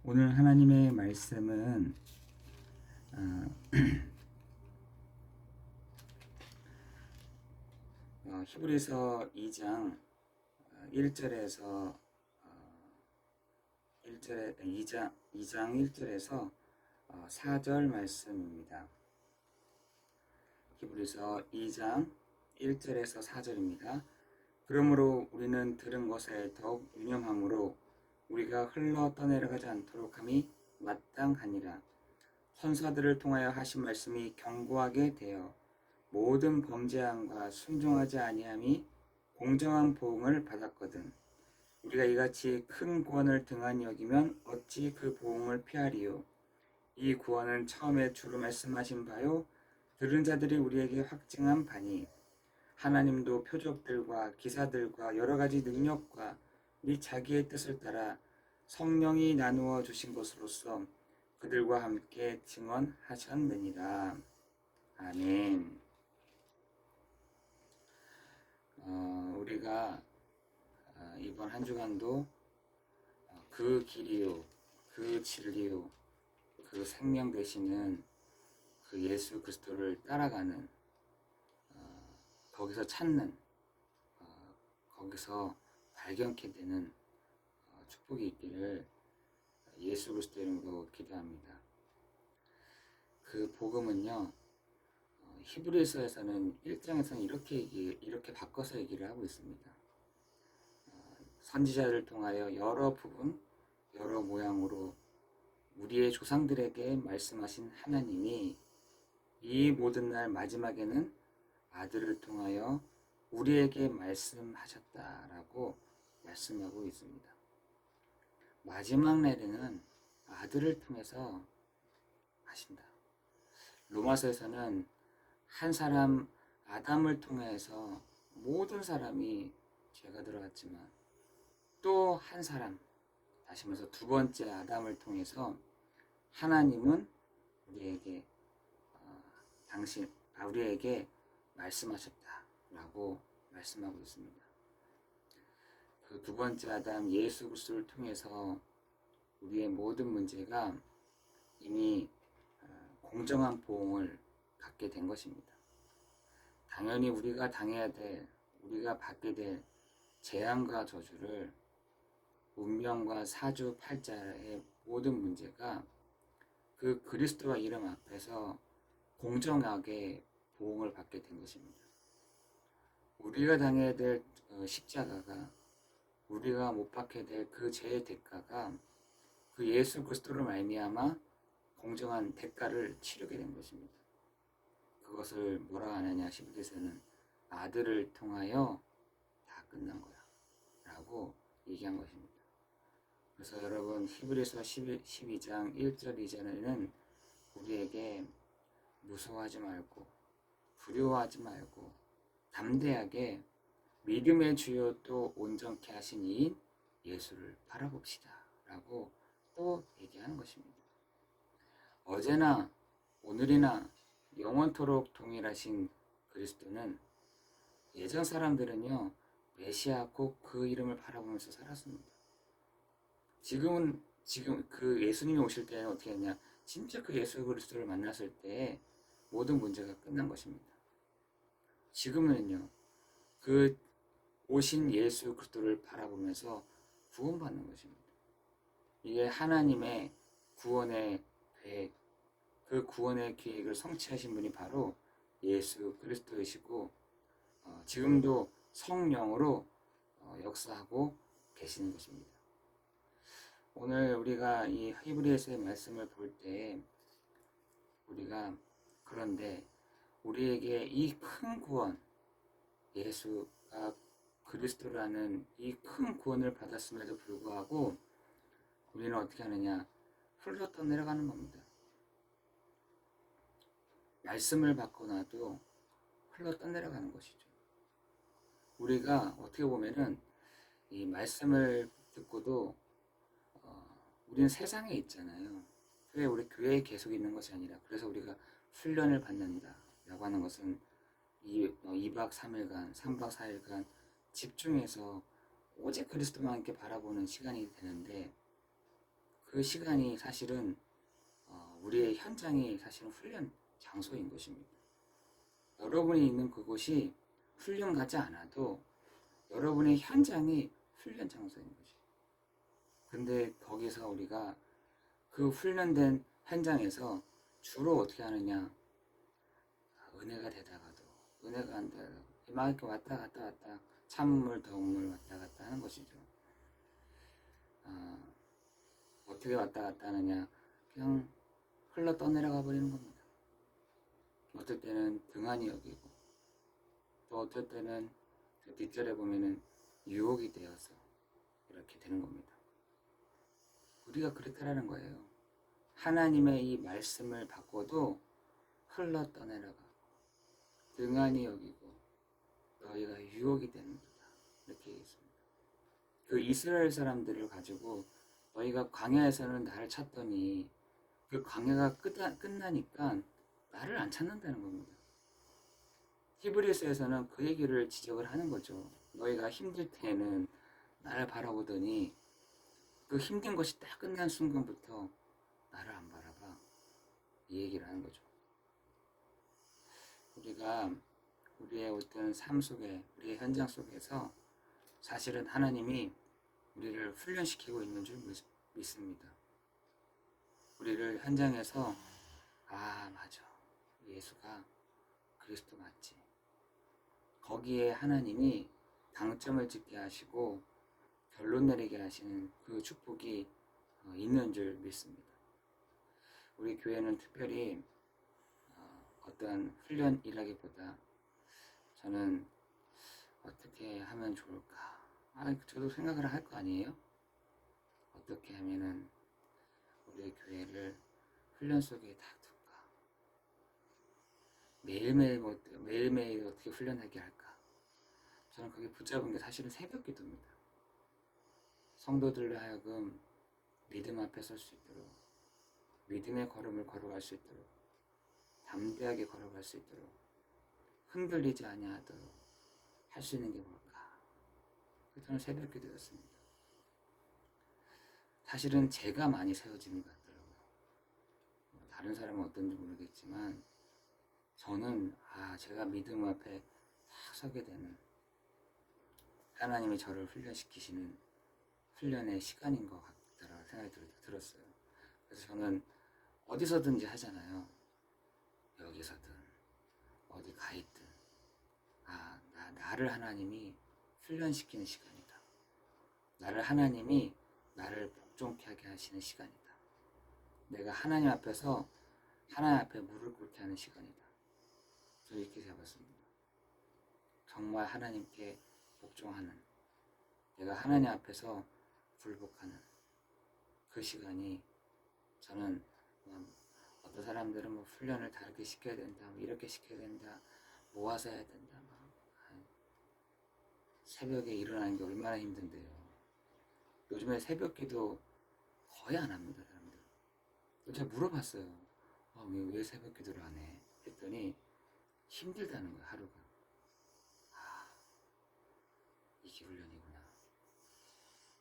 오늘 하나님의 말씀은 어, 히브리서 2장 1절에서 1절에 2장 1절에서 4절 말씀입니다. 히브리서 2장 1절에서 4절입니다. 그러므로 우리는 들은 것에 더욱 유념함으로 우리가 흘러 떠내려가지 않도록 함이 마땅하니라. 선사들을 통하여 하신 말씀이 견고하게 되어 모든 범죄함과 순종하지 아니함이 공정한 보응을 받았거든. 우리가 이같이 큰 구원을 등한히 여기면 어찌 그 보응을 피하리요. 이 구원은 처음에 주로 말씀하신 바요 들은 자들이 우리에게 확증한 바니 하나님도 표적들과 기사들과 여러 가지 능력과 및 자기의 뜻을 따라 성령이 나누어 주신 것으로서 그들과 함께 증언하셨느니라. 아멘. 우리가 이번 한 주간도 그 길이요, 그 진리요, 그 생명 되시는 그 예수 그리스도를 따라가는 거기서 찾는 거기서 발견케 되는 축복이 있기를 예수 그리스도 이름으로 기도합니다. 그 복음은요, 히브리서에서는 1장에서는 이렇게 바꿔서 얘기를 하고 있습니다. 선지자를 통하여 여러 부분, 여러 모양으로 우리의 조상들에게 말씀하신 하나님이 이 모든 날 마지막에는 아들을 통하여 우리에게 말씀하셨다라고 말씀하고 있습니다. 마지막 날에는 아들을 통해서 하신다. 로마서에서는 한 사람 아담을 통해서 모든 사람이 죄가 들어갔지만 또 한 사람, 다시 말해서 두 번째 아담을 통해서 하나님은 우리에게 우리에게 말씀하셨다라고 말씀하고 있습니다. 그 두 번째 아담 예수 그리스도를 통해서 우리의 모든 문제가 이미 공정한 보응을 갖게 된 것입니다. 당연히 우리가 우리가 받게 될 재앙과 저주를 운명과 사주 팔자의 모든 문제가 그 그리스도와 이름 앞에서 공정하게 보응을 받게 된 것입니다. 우리가 당해야 될 십자가가 우리가 못 받게 될 그 죄의 대가가 그 예수 그리스도로 말미암아 공정한 대가를 치르게 된 것입니다. 그것을 뭐라 하느냐 히브리서는 아들을 통하여 다 끝난 거야 라고 얘기한 것입니다. 그래서 여러분 히브리서 12장 1절 2절에는 우리에게 무서워하지 말고 두려워하지 말고 담대하게 믿음의 주요 또 온전케 하신 이인 예수를 바라봅시다 라고 또 얘기하는 것입니다. 어제나 오늘이나 영원토록 동일하신 그리스도는 예전 사람들은요 메시아 꼭 그 이름을 바라보면서 살았습니다. 지금 그 예수님이 오실 때는 어떻게 했냐, 진짜 그 예수 그리스도를 만났을 때 모든 문제가 끝난 것입니다. 지금은요 그 오신 예수 그리스도를 바라보면서 구원받는 것입니다. 이게 하나님의 구원의 계획, 그 구원의 계획을 성취하신 분이 바로 예수 그리스도이시고 지금도 성령으로 역사하고 계시는 것입니다. 오늘 우리가 이 히브리서의 말씀을 볼 때 우리가 그런데 우리에게 이 큰 구원, 예수가 그리스도라는 이 큰 구원을 받았음에도 불구하고 우리는 어떻게 하느냐, 흘러 떠내려가는 겁니다. 말씀을 받고 나도 흘러 떠내려가는 것이죠. 우리가 어떻게 보면은 이 말씀을 듣고도 우리는 세상에 있잖아요. 왜 우리 교회에 계속 있는 것이 아니라, 그래서 우리가 훈련을 받는다 라고 하는 것은 2박 3일간 3박 4일간 집중해서 오직 그리스도만 이렇게 바라보는 시간이 되는데, 그 시간이 사실은 우리의 현장이 사실은 훈련 장소인 것입니다. 여러분이 있는 그곳이 훈련 가지 않아도 여러분의 현장이 훈련 장소인 거죠. 근데 거기서 우리가 그 훈련된 현장에서 주로 어떻게 하느냐, 은혜가 되다가도 은혜가 안 되다가도 막 이렇게 왔다 갔다 찬물 더운 물 왔다 갔다 하는 것이죠. 어떻게 왔다 갔다 하느냐, 그냥 흘러 떠내려가 버리는 겁니다. 어떨 때는 등한히 여기고, 또 어떨 때는 그 뒷절에 보면은 유혹이 되어서 이렇게 되는 겁니다. 우리가 그렇다라는 거예요. 하나님의 이 말씀을 받고도 흘러 떠내려가고 등한히 여기고 너희가 유혹이 되는도다, 이렇게 얘기했습니다. 그 이스라엘 사람들을 가지고 너희가 광야에서는 나를 찾더니 그 광야가 끝나니까 나를 안 찾는다는 겁니다. 히브리서에서는 그 얘기를 지적을 하는 거죠. 너희가 힘들 때에는 나를 바라보더니 그 힘든 것이 딱 끝난 순간부터 나를 안 바라봐, 이 얘기를 하는 거죠. 우리가 우리의 어떤 삶 속에, 우리의 현장 속에서 사실은 하나님이 우리를 훈련시키고 있는 줄 믿습니다. 우리를 현장에서 맞아, 예수가 그리스도 맞지, 거기에 하나님이 당점을 짓게 하시고 결론 내리게 하시는 그 축복이 있는 줄 믿습니다. 우리 교회는 특별히 어떤 훈련이라기보다 저는 어떻게 하면 좋을까, 저도 생각을 할 거 아니에요. 어떻게 하면은 우리 교회를 훈련 속에 다 둘까, 매일매일 어떻게 훈련하게 할까. 저는 그게 붙잡은 게 사실은 새벽 기도입니다. 성도들로 하여금 믿음 앞에 설 수 있도록, 믿음의 걸음을 걸어갈 수 있도록, 담대하게 걸어갈 수 있도록, 흔들리지 아니하도록 할 수 있는 게 뭘까. 저는 새벽 기도였습니다. 사실은 제가 많이 세워지는 것 같더라고요. 다른 사람은 어떤지 모르겠지만 저는 제가 믿음 앞에 딱 서게 되는, 하나님이 저를 훈련시키시는 훈련의 시간인 것 같다라는 생각이 들었어요. 그래서 저는 어디서든지 하잖아요. 여기서든 어디 가 있든 나를 하나님이 훈련시키는 시간이다. 나를 복종케 하게 하시는 시간이다. 내가 하나님 앞에서 하나님 앞에 무릎 꿇게 하는 시간이다. 저는 이렇게 잡았습니다. 정말 하나님께 복종하는, 내가 하나님 앞에서 굴복하는 그 시간이, 저는 어떤 사람들은 훈련을 다르게 시켜야 된다, 이렇게 시켜야 된다, 모아서 해야 된다, 새벽에 일어나는 게 얼마나 힘든데요. 요즘에 새벽 기도 거의 안 합니다, 사람들. 제가 물어봤어요. 왜 새벽 기도를 안 해? 했더니 힘들다는 거야, 하루가. 이게 훈련이구나.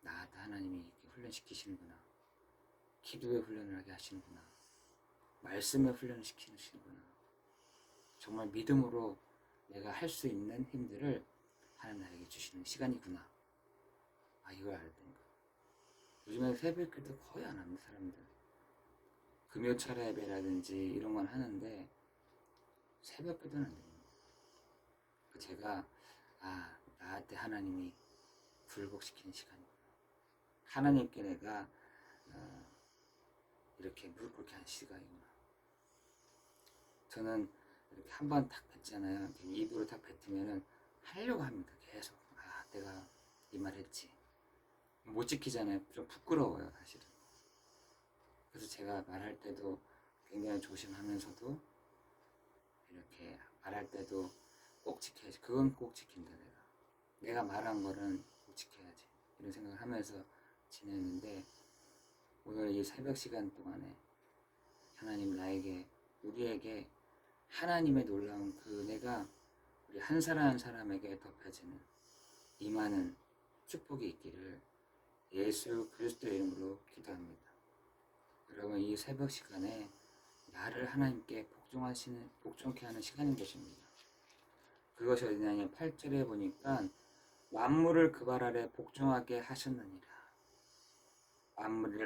나한테 하나님이 이렇게 훈련시키시는구나. 기도의 훈련을 하게 하시는구나. 말씀의 훈련을 시키시는구나. 정말 믿음으로 내가 할 수 있는 힘들을 하나님 나에게 주시는 시간이구나. 이걸 알았다니까. 요즘에 새벽 기도 거의 안 합니다, 사람들. 금요 철야 예배라든지 이런 건 하는데 새벽 기도는 안 됩니다. 제가 나한테 하나님이 굴복시키는 시간이구나. 하나님께 내가 이렇게 무릎 꿇게 하는 시간이구나. 저는 이렇게 한번 탁 뱉잖아요. 입으로 탁 뱉으면은 하려고 합니다. 계속. 내가 이 말 했지. 못 지키잖아요. 좀 부끄러워요, 사실은. 그래서 제가 말할 때도 굉장히 조심하면서도 이렇게 말할 때도 꼭 지켜야지. 그건 꼭 지킨다, 내가 말한 거는 꼭 지켜야지. 이런 생각을 하면서 지냈는데, 오늘 이 새벽 시간 동안에 하나님 우리에게 하나님의 놀라운 그 은혜가 우리 한 사람 한 사람에게 덮여지는 임하는 축복이 있기를 예수 그리스도의 이름으로 기도합니다. 여러분, 이 새벽 시간에 나를 하나님께 복종케 하는 시간인 것입니다. 그것이 어디냐면 8절에 보니까 만물을 그 발 아래 복종하게 하셨느니라.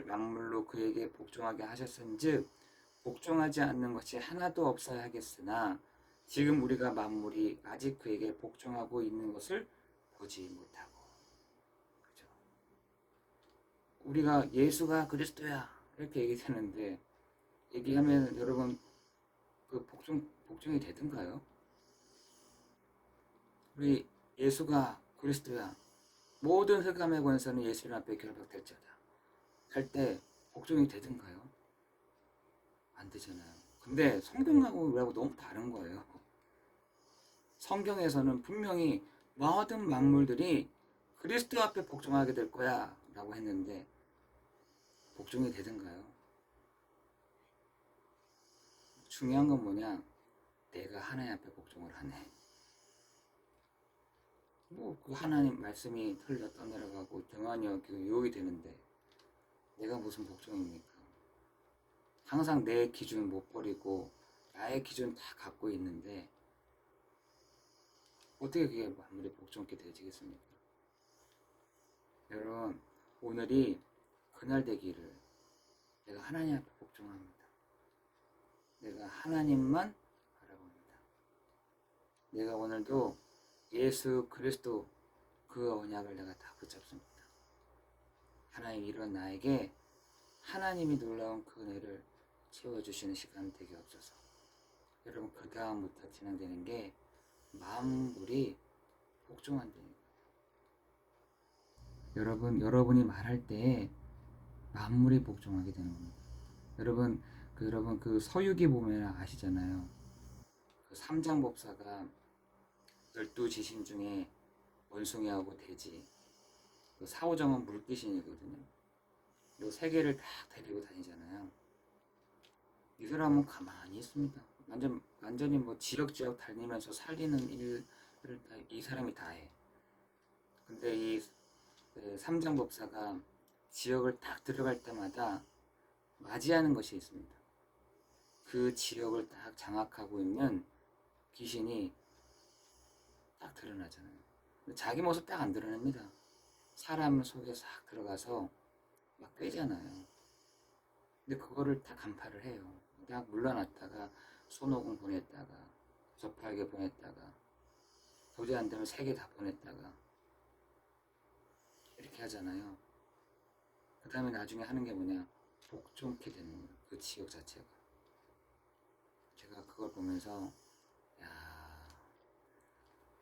만물로 그에게 복종하게 하셨은즉 복종하지 않는 것이 하나도 없어야 하겠으나 지금 우리가 만물이 아직 그에게 복종하고 있는 것을 보지 못하고. 그죠? 우리가 예수가 그리스도야 이렇게 얘기되는데, 얘기하면 여러분 그 복종이 되든가요? 우리 예수가 그리스도야, 모든 흑암의 권세는 예수님 앞에 결박될 자다 할 때 복종이 되든가요? 안 되잖아요. 근데 성경하고 우리하고 너무 다른 거예요. 성경에서는 분명히 모든 만물들이 그리스도 앞에 복종하게 될 거야 라고 했는데 복종이 되든가요? 중요한 건 뭐냐? 내가 하나님 앞에 복종을 하네. 그 하나님 말씀이 흘러 떠내려가고 등한히 여기고 유혹이 되는데 내가 무슨 복종입니까? 항상 내 기준 못 버리고 나의 기준 다 갖고 있는데 어떻게 그게 만물의 복종케 되지겠습니까? 여러분, 오늘이 그날 되기를 내가 하나님 앞에 복종합니다. 내가 하나님만 바라봅니다. 내가 오늘도 예수 그리스도 그 언약을 내가 다 붙잡습니다. 하나님, 이런 나에게 하나님이 놀라운 그 은혜를 채워주시는 시간 되게 없어서. 여러분, 그 다음부터 진행되는 게 만물이 복종한다는 거예요. 여러분이 말할 때 만물이 복종하게 되는 겁니다. 여러분 그 서유기 보면 아시잖아요. 그 삼장법사가 12지신 중에 원숭이하고 돼지, 그 사오정은 물귀신이거든요. 이 세 개를 다 데리고 다니잖아요. 이 사람은 가만히 있습니다. 완전히 뭐 지역지역 다니면서 살리는 일을 이 사람이 다 해. 근데 이 삼장법사가 지역을 딱 들어갈 때마다 맞이하는 것이 있습니다. 그 지역을 딱 장악하고 있는 귀신이 딱 드러나잖아요. 자기 모습 딱 안 드러냅니다. 사람 속에 싹 들어가서 막 꿰잖아요. 근데 그거를 다 간파를 해요. 딱 물러났다가 손오공 보냈다가 저팔계 보냈다가 도저히 안 되면 3개 다 보냈다가 이렇게 하잖아요. 그 다음에 나중에 하는 게 뭐냐? 복종케 되는 거예요. 그 지역 자체가. 제가 그걸 보면서 야,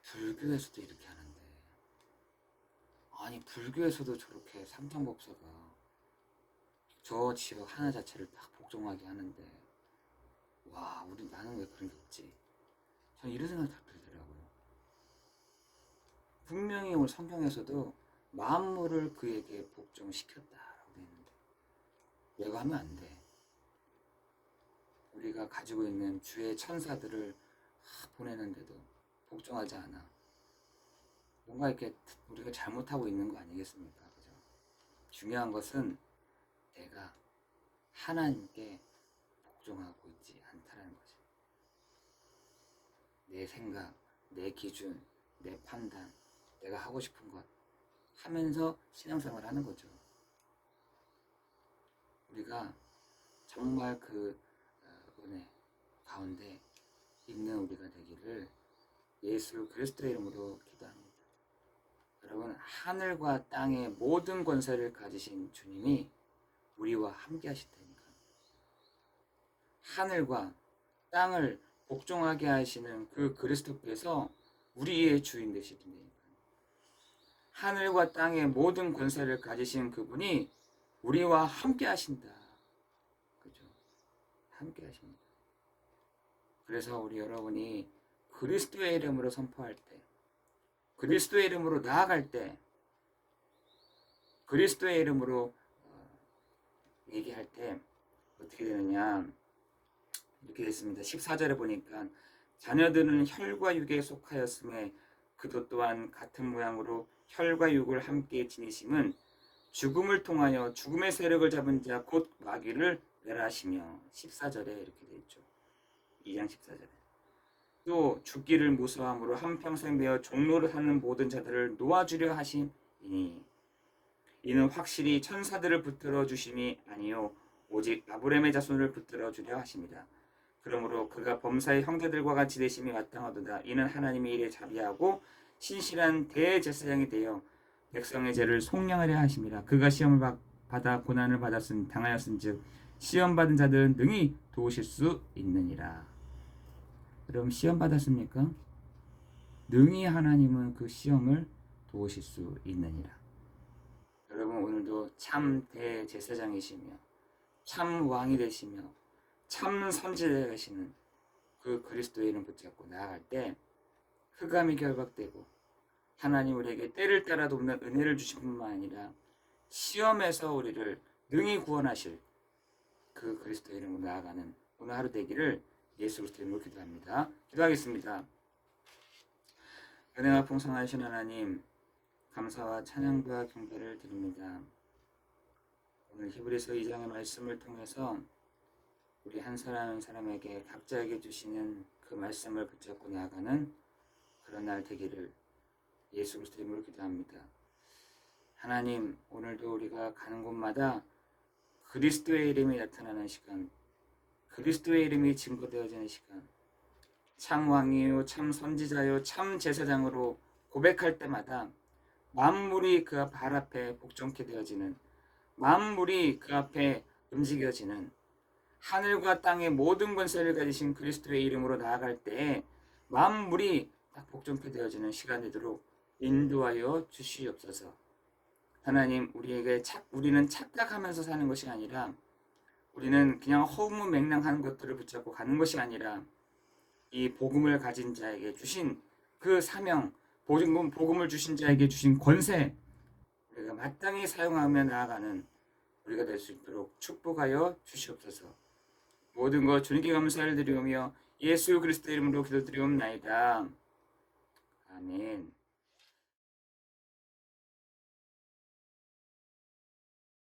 불교에서도 이렇게 하는데, 아니 불교에서도 저렇게 삼장법사가 저 지역 하나 자체를 딱 복종하게 하는데, 와, 나는 왜 그런 게 없지? 저는 이런 생각이 다 들더라고요. 분명히 오늘 성경에서도 만물을 그에게 복종시켰다라고 되어 있는데 내가 하면 안 돼. 우리가 가지고 있는 주의 천사들을 보내는데도 복종하지 않아. 뭔가 이렇게 우리가 잘못하고 있는 거 아니겠습니까? 그죠? 중요한 것은 내가 하나님께 복종하고 있지 않다라는 거지. 내 생각, 내 기준, 내 판단, 내가 하고 싶은 것 하면서 신앙생활 하는 거죠. 우리가 정말 그 은혜 가운데 있는 우리가 되기를 예수 그리스도의 이름으로 기도합니다. 여러분, 하늘과 땅의 모든 권세를 가지신 주님이 우리와 함께 하시다니까. 하늘과 땅을 복종하게 하시는 그 그리스도께서 우리의 주인 되시다니까. 하늘과 땅의 모든 권세를 가지신 그분이 우리와 함께 하신다. 그죠? 함께 하십니다. 그래서 우리 여러분이 그리스도의 이름으로 선포할 때, 그리스도의 이름으로 나아갈 때, 그리스도의 이름으로 얘기할 때 어떻게 되느냐, 이렇게 됐습니다. 14절에 보니까 자녀들은 혈과 육에 속하였음에 그도 또한 같은 모양으로 혈과 육을 함께 지니심은 죽음을 통하여 죽음의 세력을 잡은 자 곧 마귀를 멸하시며 14절에 이렇게 되어 있죠. 2장 14절에 또 죽기를 무서워함으로 한평생 매어 종로를 하는 모든 자들을 놓아주려 하심이니 이는 확실히 천사들을 붙들어 주심이 아니요 오직 아브라함의 자손을 붙들어 주려 하십니다. 그러므로 그가 범사의 형제들과 같이 되심이 마땅하도다. 이는 하나님의 일에 자비하고 신실한 대제사장이 되어 백성의 죄를 속량하려 하심이라. 그가 시험을 받아 고난을 당하였은즉 시험 받은 자들은 능히 도우실 수 있느니라. 그럼 시험 받았습니까? 능히 하나님은 그 시험을 도우실 수 있느니라. 여러분 오늘도 참 대제사장이시며 참 왕이 되시며 참 선지자가 되시는 그 그리스도의 이름 붙잡고 나아갈 때 흑암이 결박되고 하나님 우리에게 때를 따라 돕는 은혜를 주신 뿐만 아니라 시험에서 우리를 능히 구원하실 그 그리스도의 이름으로 나아가는 오늘 하루 되기를 예수 그리스도의 이름으로 기도합니다. 기도하겠습니다. 은혜가 풍성하신 하나님, 감사와 찬양과 경배를 드립니다. 오늘 히브리서 2장의 말씀을 통해서 우리 한 사람 한 사람에게 각자에게 주시는 그 말씀을 붙잡고 나아가는 그런 날 되기를 예수 그리스도의 이름으로 기도합니다. 하나님, 오늘도 우리가 가는 곳마다 그리스도의 이름이 나타나는 시간, 그리스도의 이름이 증거되어지는 시간, 참 왕이요, 참 선지자요, 참 제사장으로 고백할 때마다 만물이 그 발 앞에 복종케 되어지는, 만물이 그 앞에 움직여지는, 하늘과 땅의 모든 권세를 가지신 그리스도의 이름으로 나아갈 때 만물이 딱 복종케 되어지는 시간 되도록 인도하여 주시옵소서. 하나님, 우리는 착각하면서 사는 것이 아니라, 우리는 그냥 허무맹랑한 것들을 붙잡고 가는 것이 아니라, 이 복음을 가진 자에게 주신 그 사명, 복음을 주신 자에게 주신 권세, 우리가 마땅히 사용하며 나아가는 우리가 될 수 있도록 축복하여 주시옵소서. 모든 것 주님께 감사를 드리오며 예수 그리스도 이름으로 기도드리옵나이다. 아멘.